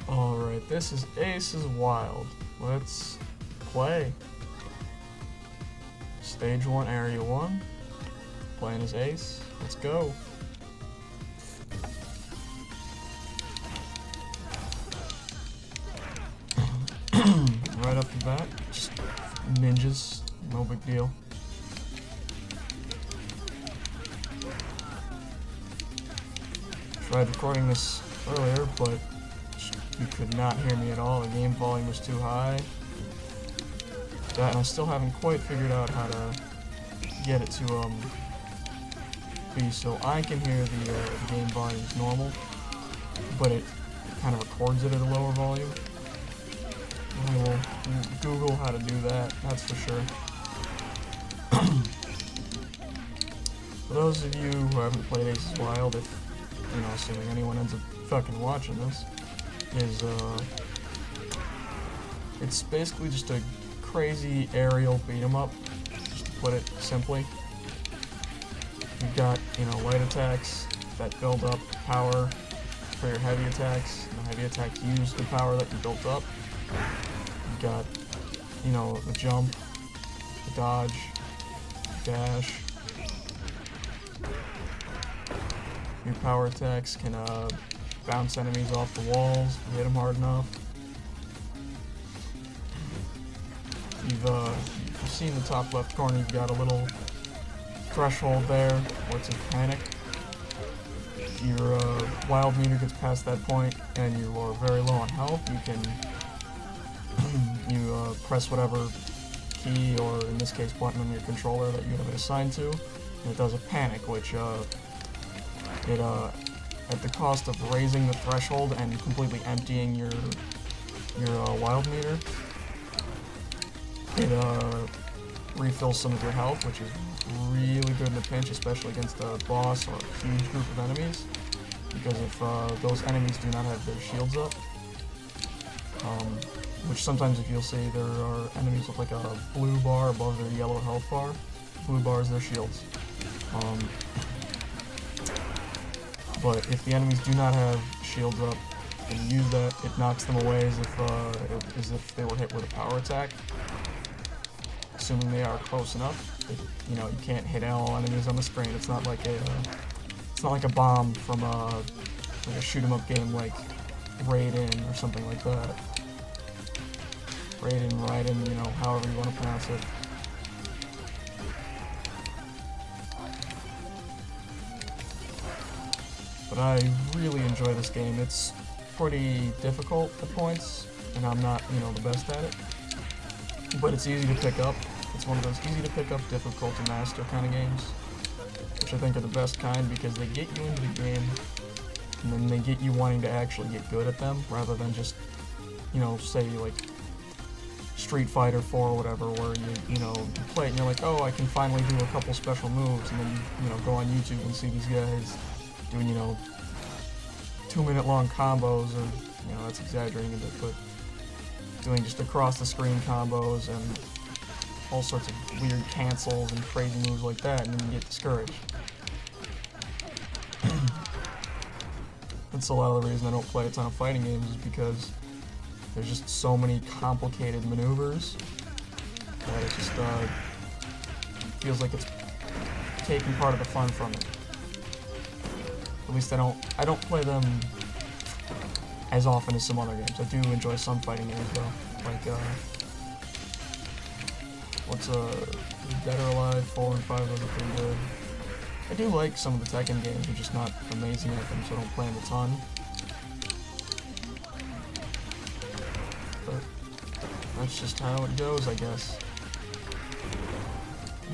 Alright, this is Aces Wild. Let's play. Stage 1, Area 1. Playing as Ace. Let's go. Right off the bat, just ninjas, no big deal. Tried recording this earlier, but you could not hear me at all. The game volume was too high. That, and I still haven't quite figured out how to get it to be so I can hear the game volume is normal, but it kind of records it at a lower volume. I will Google how to do that, that's for sure. For those of you who haven't played Aces Wild, if, assuming anyone ends up fucking watching this, is, it's basically just a crazy aerial beat-em-up, just to put it simply. You've got, light attacks that build up power for your heavy attacks, and the heavy attacks use the power that you built up. You've got, the jump, the dodge, dash. Your power attacks can bounce enemies off the walls if you hit them hard enough. You've seen the top left corner, you've got a little threshold there where it's in panic. Your wild meter gets past that point and you are very low on health. You can press whatever key, or in this case button on your controller that you have it assigned to, and it does a panic, which at the cost of raising the threshold and completely emptying your wild meter, it refills some of your health, which is really good in a pinch, especially against a boss or a huge group of enemies, because if those enemies do not have their shields up, which sometimes if you'll see there are enemies with like a blue bar above their yellow health bar. Blue bar is their shields. But if the enemies do not have shields up and you use that, it knocks them away as if they were hit with a power attack. Assuming they are close enough. You can't hit all enemies on the screen. It's not like a bomb from like a shoot 'em up game like Raiden or something like that. Raiden, however you want to pronounce it. But I really enjoy this game. It's pretty difficult at points, and I'm not, the best at it. But it's easy to pick up. It's one of those easy to pick up, difficult to master kind of games, which I think are the best kind because they get you into the game, and then they get you wanting to actually get good at them, rather than just, say like Street Fighter 4 or whatever, where you play it and you're like, oh, I can finally do a couple special moves, and then you go on YouTube and see these guys doing 2-minute long combos, or that's exaggerating a bit, but doing just across the screen combos and all sorts of weird cancels and crazy moves like that, and then you get discouraged. That's a lot of the reason I don't play a ton of fighting games, is because there's just so many complicated maneuvers that it just feels like it's taking part of the fun from it. At least I don't play them as often as some other games. I do enjoy some fighting games though, like Dead or Alive 4 and 5 are pretty good. I do like some of the Tekken games, I'm just not amazing at them, so I don't play them a ton. But that's just how it goes, I guess.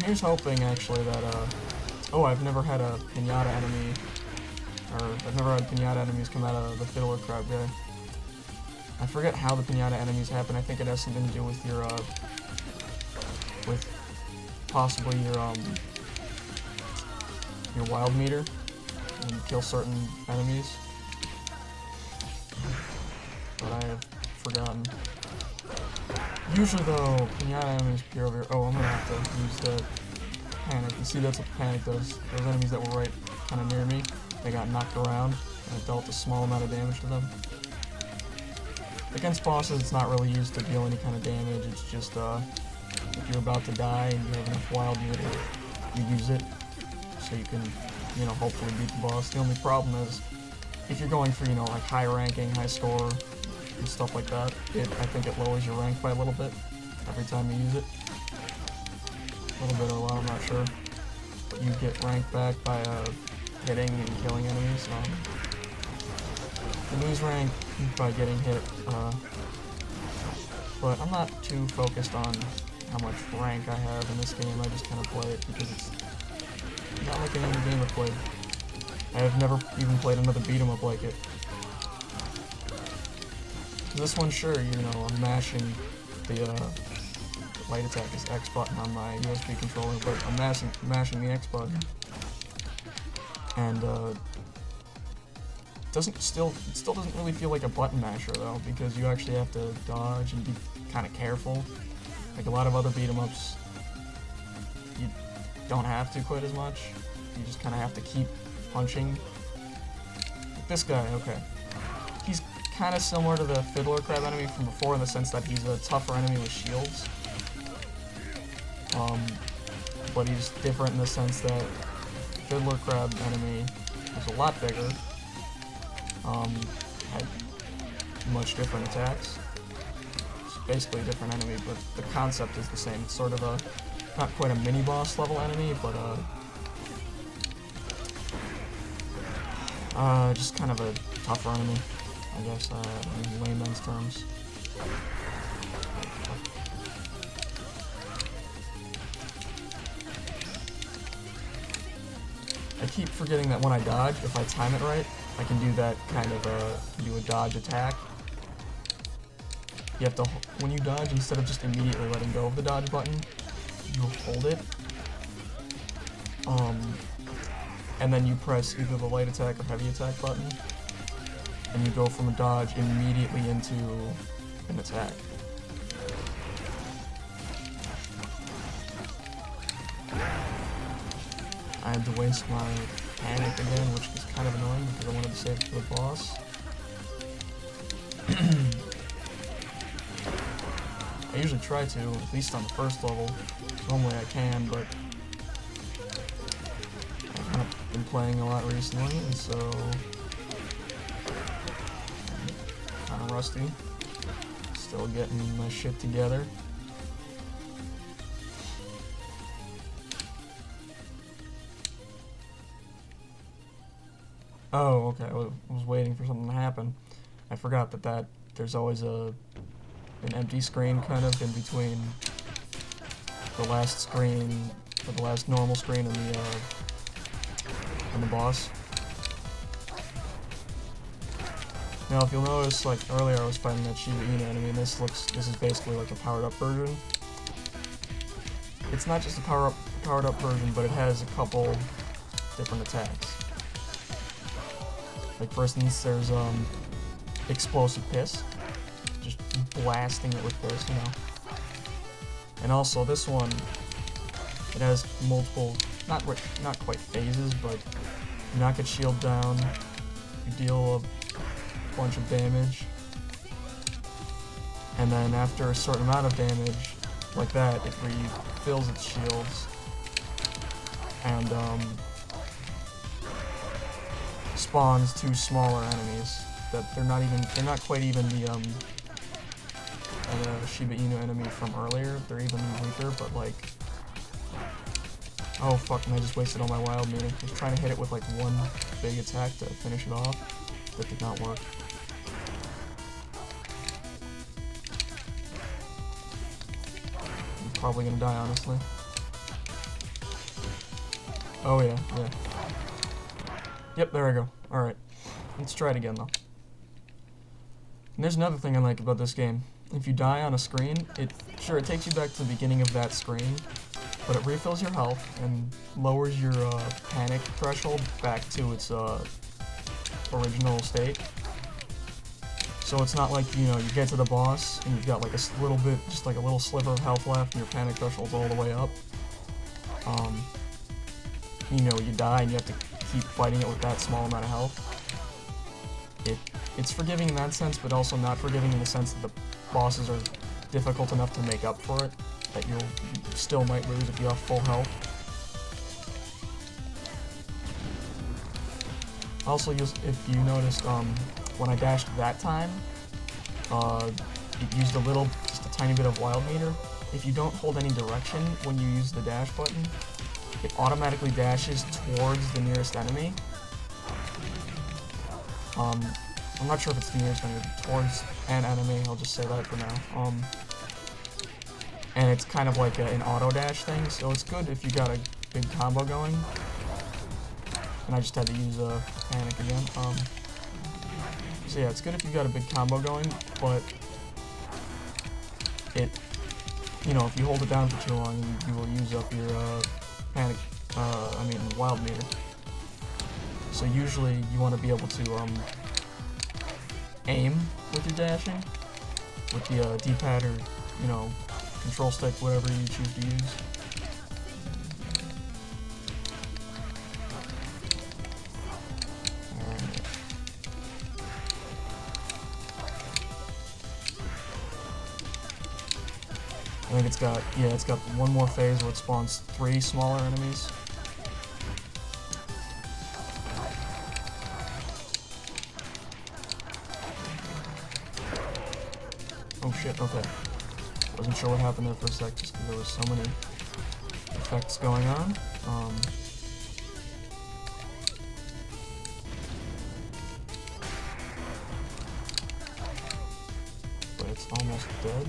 Here's hoping actually that I've never had a pinata enemy. I've never had pinata enemies come out of the Fiddler Crab guy. I forget how the pinata enemies happen. I think it has something to do with your, possibly your wild meter, when you kill certain enemies. But I have forgotten. Usually though, pinata enemies appear over here. Oh, I'm gonna have to use the panic. You see, that's what panic does. Those enemies that were right kind of near me, they got knocked around, and it dealt a small amount of damage to them. against bosses, it's not really used to deal any kind of damage. It's just if you're about to die and you have enough wild meter, you use it so you can, you know, hopefully beat the boss. The only problem is if you're going for, you know, like high ranking, high score, and stuff like that, I think it lowers your rank by a little bit every time you use it. A little bit or a lot, I'm not sure. But you get rank back by hitting and killing enemies. You lose rank by getting hit, but I'm not too focused on how much rank I have in this game. I just kind of play it because it's not like any other game I've played. I have never even played another beat 'em up like it. This one, sure, you know, I'm mashing the light attack is X button on my USB controller, but I'm mashing the X button, and it still doesn't really feel like a button masher though, because you actually have to dodge and be kind of careful. Like a lot of other beat 'em ups, you don't have to quite as much. You just kind of have to keep punching. Like this guy, okay, he's kind of similar to the Fiddler Crab enemy from before in the sense that he's a tougher enemy with shields. But he's different in the sense that Fiddler Crab enemy is a lot bigger, had much different attacks. It's basically a different enemy, but the concept is the same. It's sort of a, not quite a mini-boss level enemy, but just kind of a tougher enemy, I guess, in layman's terms. I keep forgetting that when I dodge, if I time it right, I can do that kind of do a dodge attack. You have to, when you dodge, instead of just immediately letting go of the dodge button, you hold it. And then you press either the light attack or heavy attack button, and you go from a dodge immediately into an attack. I had to waste my panic again, which is kind of annoying because I wanted to save it for the boss. I usually try to, at least on the first level. Normally I can, but I've kind of been playing a lot recently, and so I'm kind of rusty. Still getting my shit together. Oh, okay, I was waiting for something to happen. I forgot that there's always an empty screen kind of in between the last screen, or the last normal screen and the boss. Now if you'll notice, like earlier I was fighting that Shiba Inu enemy, and this is basically like a powered up version. It's not just a powered up version, but it has a couple different attacks. Like for instance, there's explosive piss, just blasting it with piss, you know. And also this one, it has multiple, not quite phases, but you knock its shield down, you deal a bunch of damage, and then after a certain amount of damage, like that, it refills its shields, and spawns two smaller enemies that they're not quite even the Shiba Inu enemy from earlier. They're even weaker, but like, oh fuck, and I just wasted all my wild meter. I was trying to hit it with like one big attack to finish it off. That did not work. I'm probably gonna die, honestly. Oh yeah. Yep, there I go. Alright. Let's try it again, though. And there's another thing I like about this game. If you die on a screen, it takes you back to the beginning of that screen, but it refills your health and lowers your panic threshold back to its original state. So it's not like, you know, you get to the boss and you've got like a little bit, just like a little sliver of health left and your panic threshold's all the way up. You know, you die and you have to keep fighting it with that small amount of health. It it's forgiving in that sense, but also not forgiving in the sense that the bosses are difficult enough to make up for it, that you still might lose if you have full health. Also, if you noticed, when I dashed that time, it used just a tiny bit of wild meter. If you don't hold any direction when you use the dash button, it automatically dashes towards the nearest enemy. I'm not sure if it's the nearest enemy, towards an enemy, I'll just say that for now. And it's kind of like an auto dash thing, so it's good if you got a big combo going. And I just had to use a panic again. So yeah, it's good if you got a big combo going, but if you hold it down for too long, you will use up your wild meter. So usually you want to be able to aim with your dashing, with the D-pad or control stick, whatever you choose to use. I think it's got one more phase where it spawns 3 smaller enemies. Oh shit, okay. Wasn't sure what happened there for a sec just because there was so many effects going on. But it's almost dead.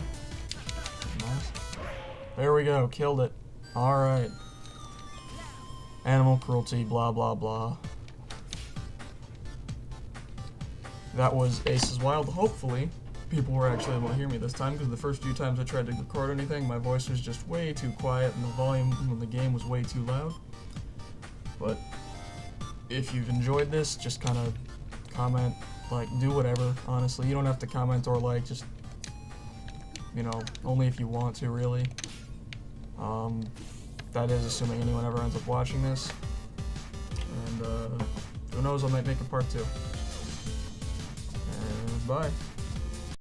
Nice. There we go, killed it. Alright. Animal cruelty, blah blah blah. That was Ace's Wild. Hopefully, people were actually able to hear me this time, because the first few times I tried to record anything, my voice was just way too quiet and the volume in the game was way too loud. But if you've enjoyed this, just kind of comment, do whatever, honestly. You don't have to comment or just only if you want to, really. That is assuming anyone ever ends up watching this. And who knows, I might make a part 2. And bye.